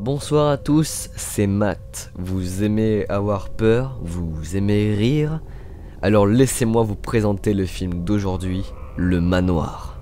Bonsoir à tous, c'est Matt. Vous aimez avoir peur? Vous aimez rire? Alors laissez-moi vous présenter le film d'aujourd'hui, Le Manoir.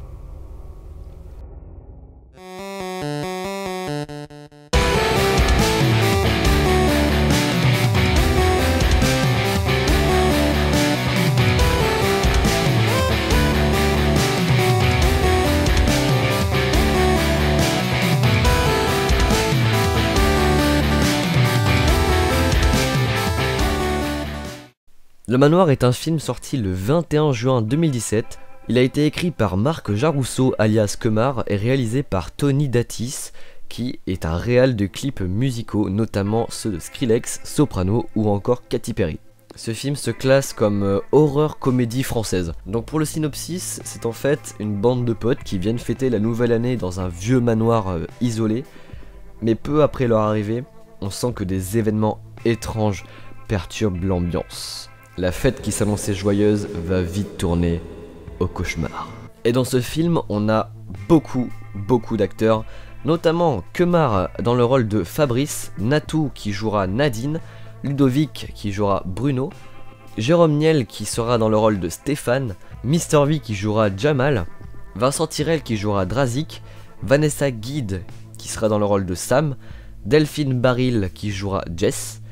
Le Manoir est un film sorti le 21 juin 2017. Il a été écrit par Marc Jarousseau alias Kemar et réalisé par Tony Datis, qui est un réal de clips musicaux, notamment ceux de Skrillex, Soprano ou encore Katy Perry. Ce film se classe comme horreur comédie française. Donc pour le synopsis, c'est en fait une bande de potes qui viennent fêter la nouvelle année dans un vieux manoir isolé. Mais peu après leur arrivée, on sent que des événements étranges perturbent l'ambiance. La fête qui s'annonçait joyeuse va vite tourner au cauchemar. Et dans ce film, on a beaucoup d'acteurs, notamment Kemar dans le rôle de Fabrice, Natou qui jouera Nadine, Ludovic qui jouera Bruno, Jérôme Niel qui sera dans le rôle de Stéphane, Mister V qui jouera Jamal, Vincent Tirel qui jouera Drazik, Vanessa Guide qui sera dans le rôle de Sam, Delphine Baril qui jouera Jess,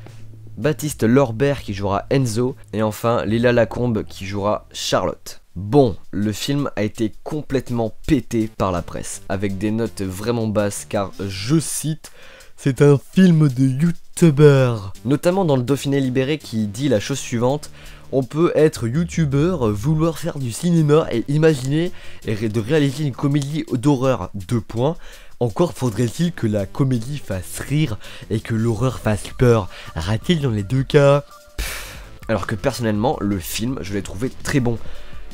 Baptiste Lorbert qui jouera Enzo, et enfin Lila Lacombe qui jouera Charlotte. Bon, le film a été complètement pété par la presse, avec des notes vraiment basses car, je cite, c'est un film de youtubeur. Notamment dans le Dauphiné Libéré qui dit la chose suivante: on peut être youtubeur, vouloir faire du cinéma et imaginer de réaliser une comédie d'horreur, 2 points. Encore faudrait-il que la comédie fasse rire et que l'horreur fasse peur. Aura-t-il dans les deux cas? Alors que personnellement, le film, je l'ai trouvé très bon.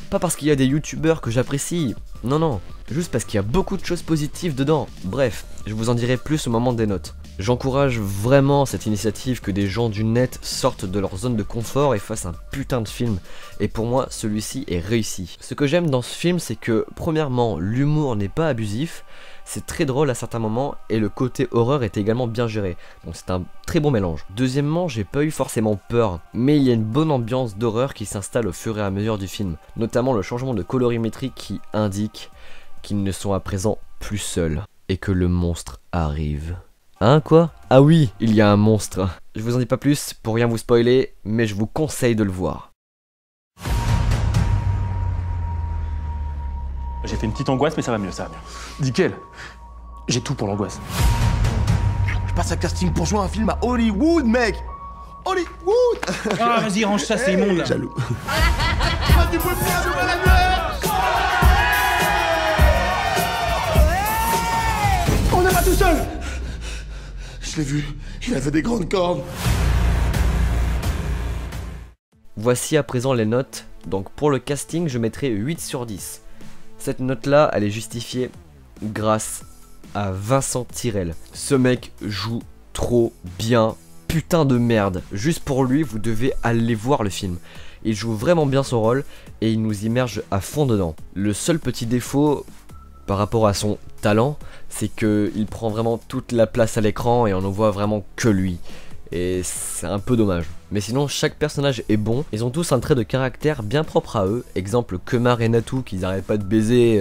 Pas parce qu'il y a des youtubeurs que j'apprécie, non, juste parce qu'il y a beaucoup de choses positives dedans. Bref, je vous en dirai plus au moment des notes. J'encourage vraiment cette initiative que des gens du net sortent de leur zone de confort et fassent un putain de film. Et pour moi, celui-ci est réussi. Ce que j'aime dans ce film, c'est que, premièrement, l'humour n'est pas abusif. C'est très drôle à certains moments et le côté horreur est également bien géré, donc c'est un très bon mélange. Deuxièmement, j'ai pas eu forcément peur, mais il y a une bonne ambiance d'horreur qui s'installe au fur et à mesure du film, notamment le changement de colorimétrie qui indique qu'ils ne sont à présent plus seuls et que le monstre arrive. Hein, quoi? Ah oui, il y a un monstre. Je vous en dis pas plus pour rien vous spoiler, mais je vous conseille de le voir. J'ai fait une petite angoisse, mais ça va mieux, ça va mieux. Nickel. J'ai tout pour l'angoisse. Je passe un casting pour jouer un film à Hollywood, mec. Hollywood. Ah, vas-y, range ça, c'est immonde, là. Jaloux. On n'est pas tout seul. Je l'ai vu, il avait des grandes cornes. Voici à présent les notes. Donc pour le casting, je mettrai 8 sur 10. Cette note-là, elle est justifiée grâce à Vincent Tirel. Ce mec joue trop bien, putain de merde. Juste pour lui, vous devez aller voir le film. Il joue vraiment bien son rôle et il nous immerge à fond dedans. Le seul petit défaut par rapport à son talent, c'est qu'il prend vraiment toute la place à l'écran et on ne voit vraiment que lui. Et c'est un peu dommage. Mais sinon, chaque personnage est bon. Ils ont tous un trait de caractère bien propre à eux. Exemple, Kemar et Natou qui n'arrêtent pas de baiser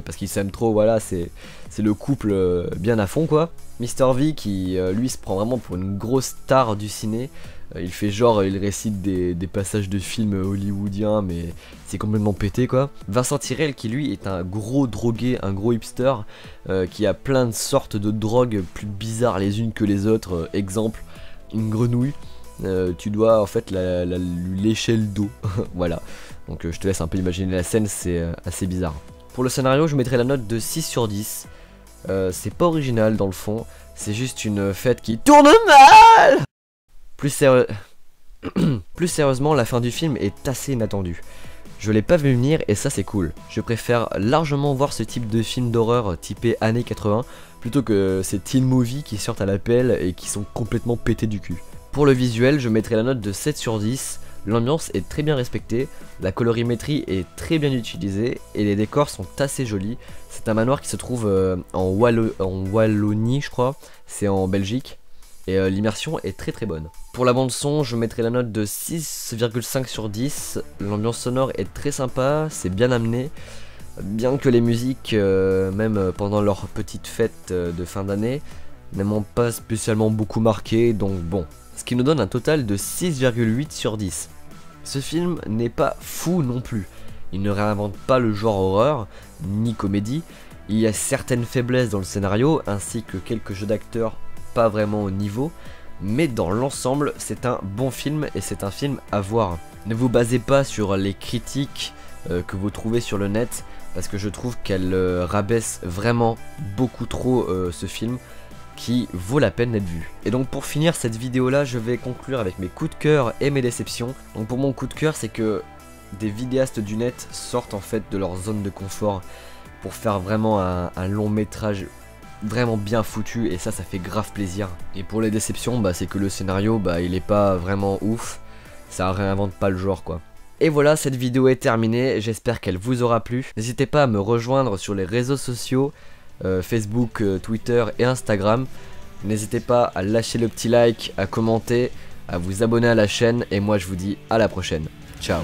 parce qu'ils s'aiment trop. Voilà, c'est le couple bien à fond, quoi. Mister V qui, lui, se prend vraiment pour une grosse star du ciné. Il fait genre, il récite des passages de films hollywoodiens, mais c'est complètement pété, quoi. Vincent Tirel qui, lui, est un gros drogué, un gros hipster, qui a plein de sortes de drogues plus bizarres les unes que les autres. Exemple, une grenouille, tu dois en fait lui lécher le dos. Voilà, donc je te laisse un peu imaginer la scène, c'est assez bizarre. Pour le scénario, je mettrai la note de 6 sur 10. C'est pas original dans le fond, c'est juste une fête qui tourne mal. Plus sérieusement, la fin du film est assez inattendue. Je l'ai pas vu venir et ça c'est cool. Je préfère largement voir ce type de film d'horreur typé années 80 plutôt que ces teen movies qui sortent à l'appel et qui sont complètement pétés du cul. Pour le visuel, je mettrai la note de 7 sur 10. L'ambiance est très bien respectée, la colorimétrie est très bien utilisée et les décors sont assez jolis. C'est un manoir qui se trouve en Wallonie je crois, c'est en Belgique. Et l'immersion est très bonne. Pour la bande son, je mettrai la note de 6,5 sur 10. L'ambiance sonore est très sympa, c'est bien amené. Bien que les musiques, même pendant leur petite fête de fin d'année, ne m'ont pas spécialement beaucoup marqué, donc bon. Ce qui nous donne un total de 6,8 sur 10. Ce film n'est pas fou non plus. Il ne réinvente pas le genre horreur, ni comédie. Il y a certaines faiblesses dans le scénario, ainsi que quelques jeux d'acteurs pas vraiment au niveau, mais dans l'ensemble c'est un bon film et c'est un film à voir. Ne vous basez pas sur les critiques que vous trouvez sur le net, parce que je trouve qu'elles rabaissent vraiment beaucoup trop ce film qui vaut la peine d'être vu. Et donc pour finir cette vidéo là, je vais conclure avec mes coups de cœur et mes déceptions. Donc pour mon coup de cœur, c'est que des vidéastes du net sortent en fait de leur zone de confort pour faire vraiment un long métrage vraiment bien foutu, et ça fait grave plaisir. Et pour les déceptions, c'est que le scénario il est pas vraiment ouf, ça réinvente pas le genre quoi. Et voilà, cette vidéo est terminée, j'espère qu'elle vous aura plu. N'hésitez pas à me rejoindre sur les réseaux sociaux, Facebook, Twitter et Instagram. N'hésitez pas à lâcher le petit like, à commenter, à vous abonner à la chaîne, et moi je vous dis à la prochaine. Ciao.